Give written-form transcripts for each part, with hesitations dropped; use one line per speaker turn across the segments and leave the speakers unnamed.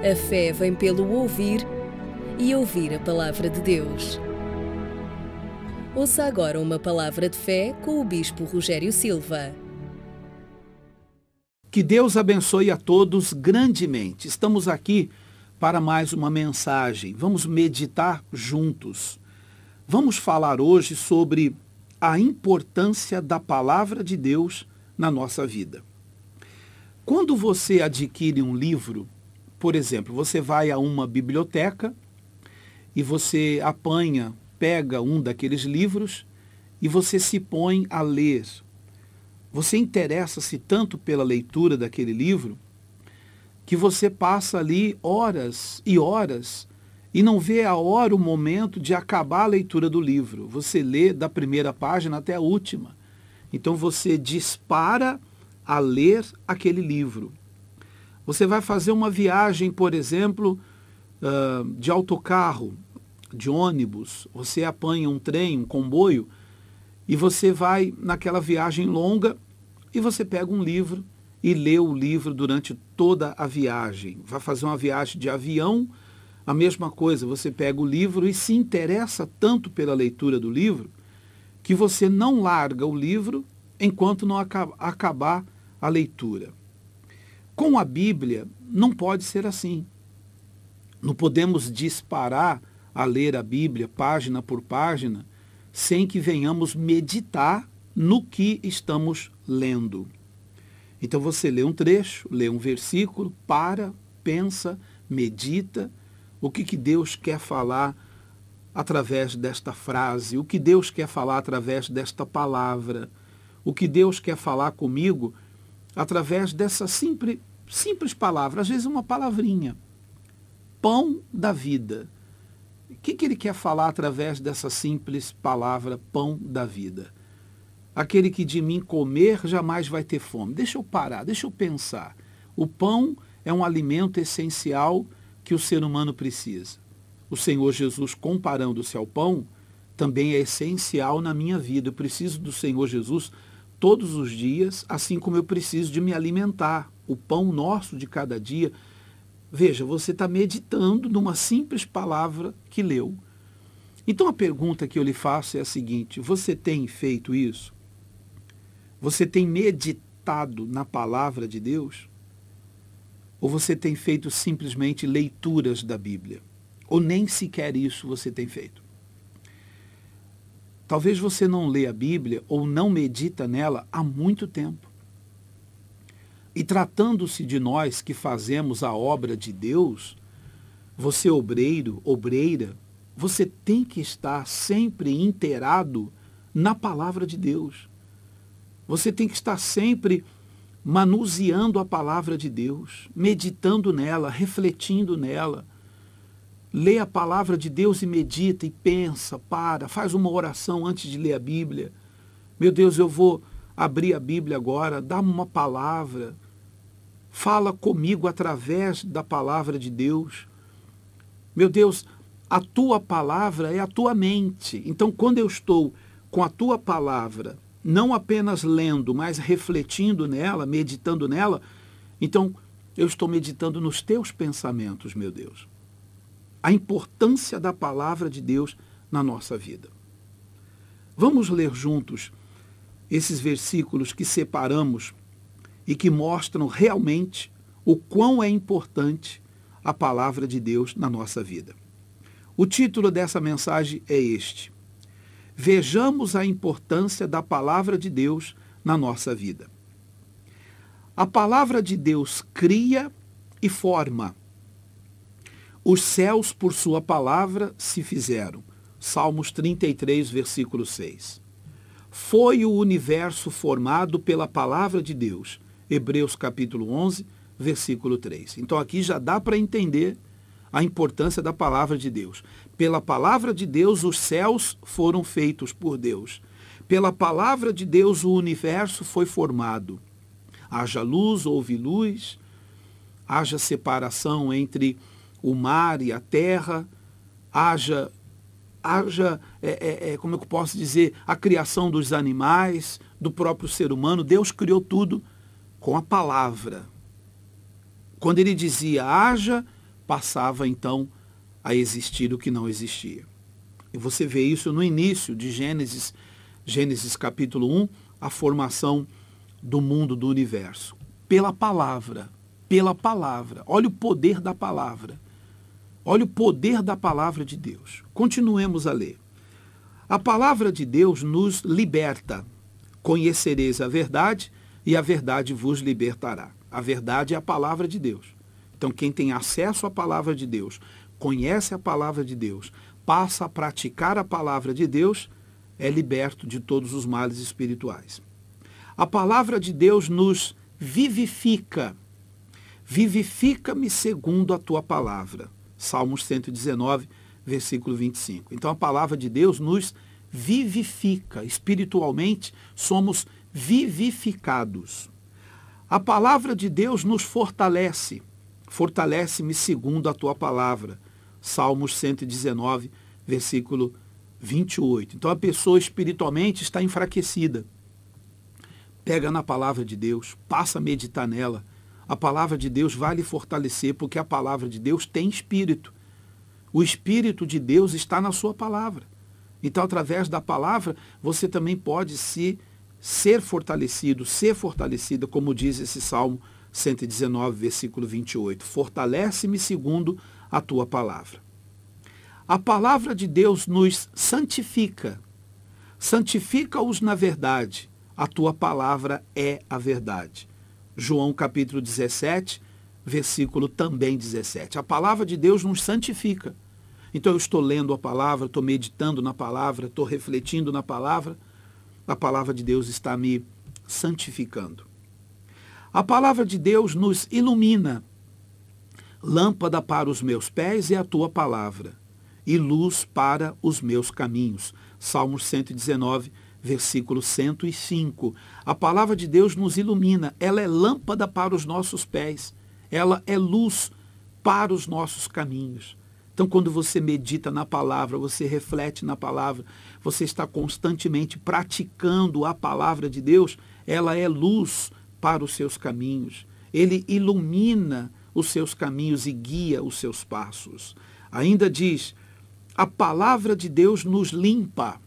A fé vem pelo ouvir e ouvir a palavra de Deus. Ouça agora uma palavra de fé com o Bispo Rogério Silva.
Que Deus abençoe a todos grandemente. Estamos aqui para mais uma mensagem. Vamos meditar juntos. Vamos falar hoje sobre a importância da palavra de Deus na nossa vida. Quando você adquire um livro, por exemplo, você vai a uma biblioteca e você pega um daqueles livros e você se põe a ler. Você interessa-se tanto pela leitura daquele livro que você passa ali horas e horas e não vê a hora, o momento de acabar a leitura do livro. Você lê da primeira página até a última. Então você dispara a ler aquele livro. Você vai fazer uma viagem, por exemplo, de autocarro, de ônibus, você apanha um trem, um comboio, e você vai naquela viagem longa e você pega um livro e lê o livro durante toda a viagem. Vai fazer uma viagem de avião, a mesma coisa, você pega o livro e se interessa tanto pela leitura do livro que você não larga o livro enquanto não acabar a leitura. Com a Bíblia, não pode ser assim. Não podemos disparar a ler a Bíblia página por página sem que venhamos meditar no que estamos lendo. Então você lê um trecho, lê um versículo, pensa, medita, o que Deus quer falar através desta frase, o que Deus quer falar através desta palavra, o que Deus quer falar comigo através dessa simples palavra, às vezes uma palavrinha. Pão da vida. O que Ele quer falar através dessa simples palavra, pão da vida? Aquele que de mim comer jamais vai ter fome. Deixa eu parar, deixa eu pensar. O pão é um alimento essencial que o ser humano precisa. O Senhor Jesus, comparando-se ao pão, também é essencial na minha vida. Eu preciso do Senhor Jesus todos os dias, assim como eu preciso de me alimentar. O pão nosso de cada dia. Veja, você está meditando numa simples palavra que leu. Então a pergunta que eu lhe faço é a seguinte: você tem feito isso? Você tem meditado na palavra de Deus? Ou você tem feito simplesmente leituras da Bíblia? Ou nem sequer isso você tem feito? Talvez você não lê a Bíblia ou não medita nela há muito tempo. E tratando-se de nós que fazemos a obra de Deus, você obreiro, obreira, você tem que estar sempre inteirado na palavra de Deus. Você tem que estar sempre manuseando a palavra de Deus, meditando nela, refletindo nela. Lê a palavra de Deus e medita e pensa, faz uma oração antes de ler a Bíblia. Meu Deus, eu vou abrir a Bíblia agora, dá-me uma palavra. Fala comigo através da palavra de Deus. Meu Deus, a tua palavra é a tua mente. Então, quando eu estou com a tua palavra, não apenas lendo, mas refletindo nela, meditando nela, então eu estou meditando nos teus pensamentos, meu Deus. A importância da palavra de Deus na nossa vida. Vamos ler juntos esses versículos que separamos e que mostram realmente o quão é importante a palavra de Deus na nossa vida. O título dessa mensagem é este: Vejamos a importância da palavra de Deus na nossa vida. A palavra de Deus cria e forma. Os céus por sua palavra se fizeram. Salmos 33, versículo 6. Foi o universo formado pela palavra de Deus. Hebreus capítulo 11, versículo 3. Então aqui já dá para entender a importância da palavra de Deus. Pela palavra de Deus os céus foram feitos por Deus. Pela palavra de Deus o universo foi formado. Haja luz, houve luz. Haja separação entre o mar e a terra, haja como eu posso dizer, a criação dos animais, do próprio ser humano. Deus criou tudo com a palavra. Quando ele dizia haja, passava então a existir o que não existia. E você vê isso no início de Gênesis, Gênesis capítulo 1, a formação do mundo, do universo. Pela palavra, pela palavra. Olha o poder da palavra. Olha o poder da palavra de Deus. Continuemos a ler. A palavra de Deus nos liberta. Conhecereis a verdade e a verdade vos libertará. A verdade é a palavra de Deus. Então, quem tem acesso à palavra de Deus, conhece a palavra de Deus, passa a praticar a palavra de Deus, é liberto de todos os males espirituais. A palavra de Deus nos vivifica. Vivifica-me segundo a tua palavra. Salmos 119, versículo 25. Então, a palavra de Deus nos vivifica. Espiritualmente, somos vivificados. A palavra de Deus nos fortalece. Fortalece-me segundo a tua palavra. Salmos 119, versículo 28. Então a pessoa espiritualmente está enfraquecida. Pega na palavra de Deus, passa a meditar nela. A palavra de Deus vai lhe fortalecer, porque a palavra de Deus tem espírito. O Espírito de Deus está na sua palavra. Então, através da palavra, você também pode ser fortalecido, ser fortalecida, como diz esse Salmo 119, versículo 28. Fortalece-me segundo a tua palavra. A palavra de Deus nos santifica. Santifica-os na verdade. A tua palavra é a verdade. João capítulo 17, versículo também 17. A palavra de Deus nos santifica. Então eu estou lendo a palavra, estou meditando na palavra, estou refletindo na palavra. A palavra de Deus está me santificando. A palavra de Deus nos ilumina. Lâmpada para os meus pés é a tua palavra, e luz para os meus caminhos. Salmos 119, versículo 105. A palavra de Deus nos ilumina. Ela é lâmpada para os nossos pés. Ela é luz para os nossos caminhos. Então, quando você medita na palavra, você reflete na palavra, você está constantemente praticando a palavra de Deus, ela é luz para os seus caminhos. Ele ilumina os seus caminhos e guia os seus passos. Ainda diz, a palavra de Deus nos limpa.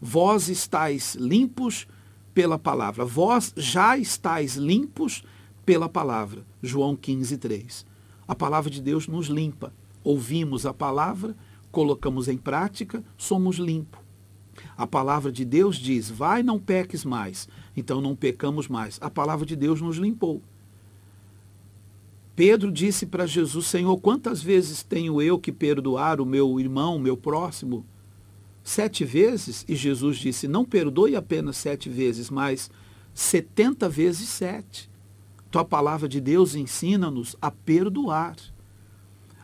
Vós estáis limpos pela palavra. Vós já estáis limpos pela palavra. João 15, 3. A palavra de Deus nos limpa. Ouvimos a palavra, colocamos em prática, somos limpos. A palavra de Deus diz, vai, não peques mais. Então não pecamos mais. A palavra de Deus nos limpou. Pedro disse para Jesus, Senhor, quantas vezes tenho eu que perdoar o meu irmão, o meu próximo? 7 vezes? E Jesus disse, não perdoe apenas 7 vezes, mas 70 vezes 7. Então a palavra de Deus ensina-nos a perdoar.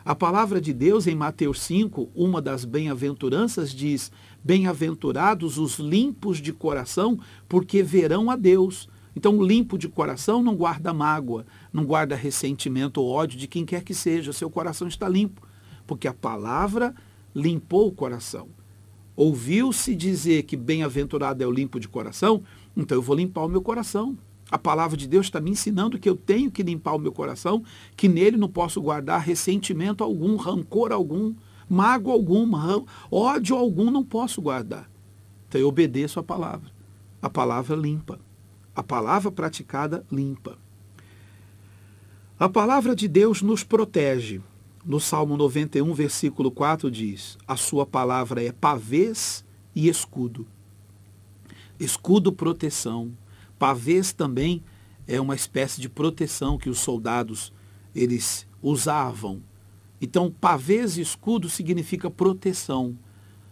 A palavra de Deus em Mateus 5, uma das bem-aventuranças diz, bem-aventurados os limpos de coração, porque verão a Deus. Então o limpo de coração não guarda mágoa, não guarda ressentimento ou ódio de quem quer que seja, seu coração está limpo, porque a palavra limpou o coração. Ouviu-se dizer que bem-aventurado é o limpo de coração, então eu vou limpar o meu coração. A palavra de Deus está me ensinando que eu tenho que limpar o meu coração, que nele não posso guardar ressentimento algum, rancor algum, mágoa alguma, ódio algum não posso guardar. Então eu obedeço a palavra. A palavra limpa. A palavra praticada limpa. A palavra de Deus nos protege. No Salmo 91, versículo 4 diz, a sua palavra é pavês e escudo. Escudo, proteção. Pavês também é uma espécie de proteção que os soldados eles usavam. Então, pavês e escudo significa proteção.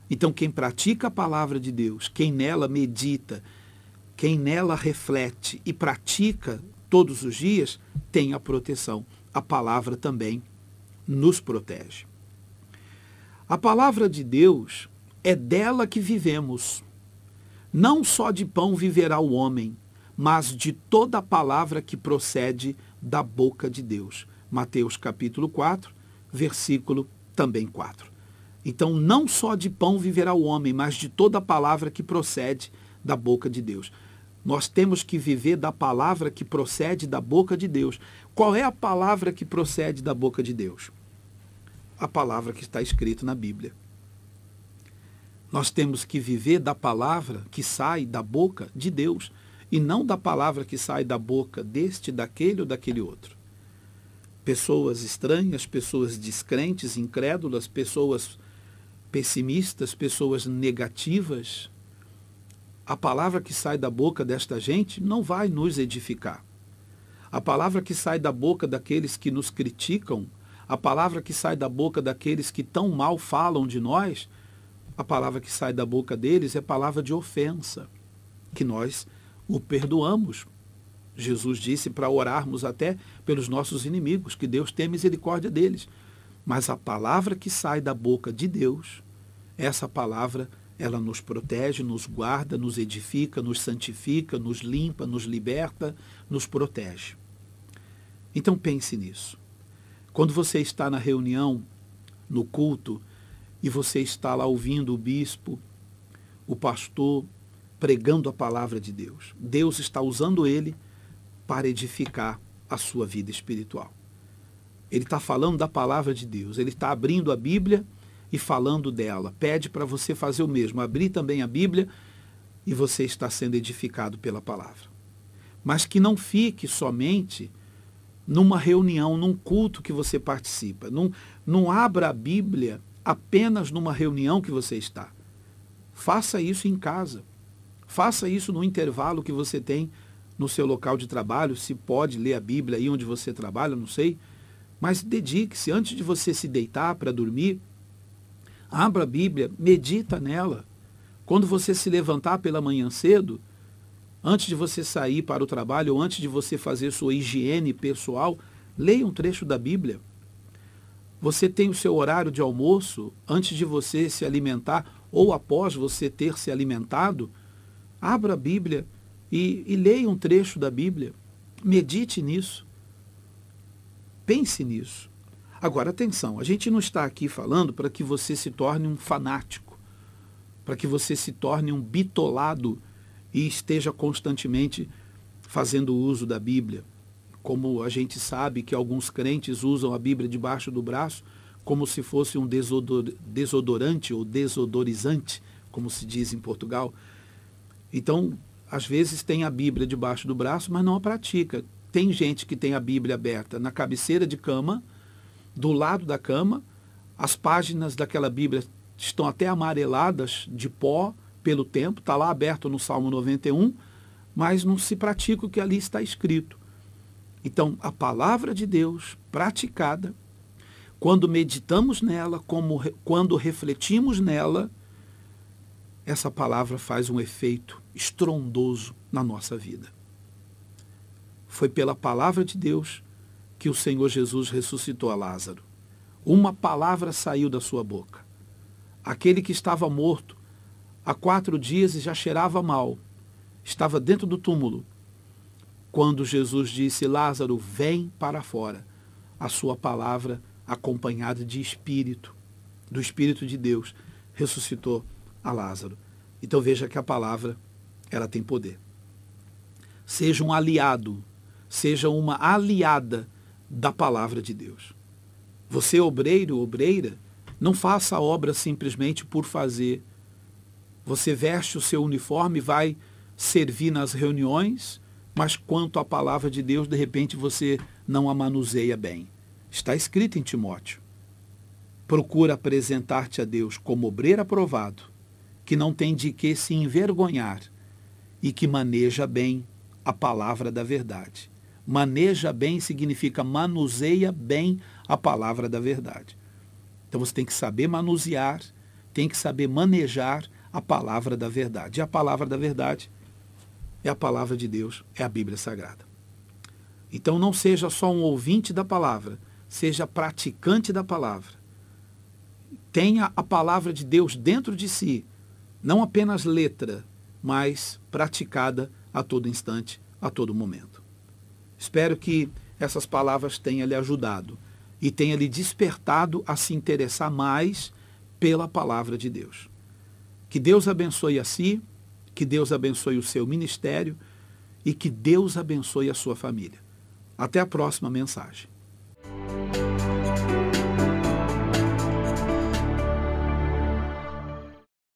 Então, quem pratica a palavra de Deus, quem nela medita, quem nela reflete e pratica todos os dias, tem a proteção. A palavra também nos protege. A palavra de Deus é dela que vivemos. Não só de pão viverá o homem, mas de toda a palavra que procede da boca de Deus. Mateus capítulo 4, versículo também 4. Então, não só de pão viverá o homem, mas de toda a palavra que procede da boca de Deus. Nós temos que viver da palavra que procede da boca de Deus. Qual é a palavra que procede da boca de Deus? a palavra que está escrita na Bíblia. Nós temos que viver da palavra que sai da boca de Deus e não da palavra que sai da boca deste, daquele ou daquele outro. Pessoas estranhas, pessoas descrentes, incrédulas, pessoas pessimistas, pessoas negativas. A palavra que sai da boca desta gente não vai nos edificar. A palavra que sai da boca daqueles que nos criticam, a palavra que sai da boca daqueles que tão mal falam de nós, a palavra que sai da boca deles é palavra de ofensa, que nós o perdoamos. Jesus disse para orarmos até pelos nossos inimigos, que Deus tem misericórdia deles. Mas a palavra que sai da boca de Deus, essa palavra, ela nos protege, nos guarda, nos edifica, nos santifica, nos limpa, nos liberta, nos protege. Então pense nisso. Quando você está na reunião, no culto, e você está lá ouvindo o bispo, o pastor, pregando a palavra de Deus, Deus está usando ele para edificar a sua vida espiritual. Ele está falando da palavra de Deus, ele está abrindo a Bíblia e falando dela. Pede para você fazer o mesmo, abrir também a Bíblia e você está sendo edificado pela palavra. Mas que não fique somente numa reunião, num culto que você participa. Não abra a Bíblia apenas numa reunião que você está. Faça isso em casa. Faça isso no intervalo que você tem no seu local de trabalho, se pode ler a Bíblia aí onde você trabalha, não sei. Mas dedique-se, antes de você se deitar para dormir, abra a Bíblia, medita nela. Quando você se levantar pela manhã cedo, antes de você sair para o trabalho ou antes de você fazer sua higiene pessoal, leia um trecho da Bíblia. Você tem o seu horário de almoço, antes de você se alimentar ou após você ter se alimentado, abra a Bíblia e leia um trecho da Bíblia. Medite nisso. Pense nisso. Agora, atenção, a gente não está aqui falando para que você se torne um fanático, para que você se torne um bitolado e esteja constantemente fazendo uso da Bíblia. Como a gente sabe que alguns crentes usam a Bíblia debaixo do braço como se fosse um desodorante ou desodorizante, como se diz em Portugal. Então, às vezes tem a Bíblia debaixo do braço, mas não a pratica. Tem gente que tem a Bíblia aberta na cabeceira de cama, do lado da cama, as páginas daquela Bíblia estão até amareladas de pó pelo tempo, está lá aberto no Salmo 91, mas não se pratica o que ali está escrito. Então, a palavra de Deus praticada, quando meditamos nela, quando refletimos nela, essa palavra faz um efeito estrondoso na nossa vida. Foi pela palavra de Deus que o Senhor Jesus ressuscitou a Lázaro. Uma palavra saiu da sua boca. Aquele que estava morto há 4 dias e já cheirava mal, estava dentro do túmulo. Quando Jesus disse, Lázaro, vem para fora, a sua palavra, acompanhada de Espírito, do Espírito de Deus, ressuscitou a Lázaro. Então veja que a palavra, ela tem poder. Seja um aliado, seja uma aliada da palavra de Deus. Você, obreiro, obreira, não faça a obra simplesmente por fazer. Você veste o seu uniforme e vai servir nas reuniões, mas quanto à palavra de Deus, de repente você não a manuseia bem. Está escrito em Timóteo. Procura apresentar-te a Deus como obreiro aprovado, que não tem de que se envergonhar e que maneja bem a palavra da verdade. Maneja bem significa manuseia bem a palavra da verdade. Então você tem que saber manusear, tem que saber manejar a palavra da verdade. E a palavra da verdade é a palavra de Deus, é a Bíblia Sagrada. Então não seja só um ouvinte da palavra, seja praticante da palavra. Tenha a palavra de Deus dentro de si, não apenas letra, mas praticada a todo instante, a todo momento. Espero que essas palavras tenham lhe ajudado e tenha lhe despertado a se interessar mais pela palavra de Deus. Que Deus abençoe a si, que Deus abençoe o seu ministério e que Deus abençoe a sua família. Até a próxima mensagem.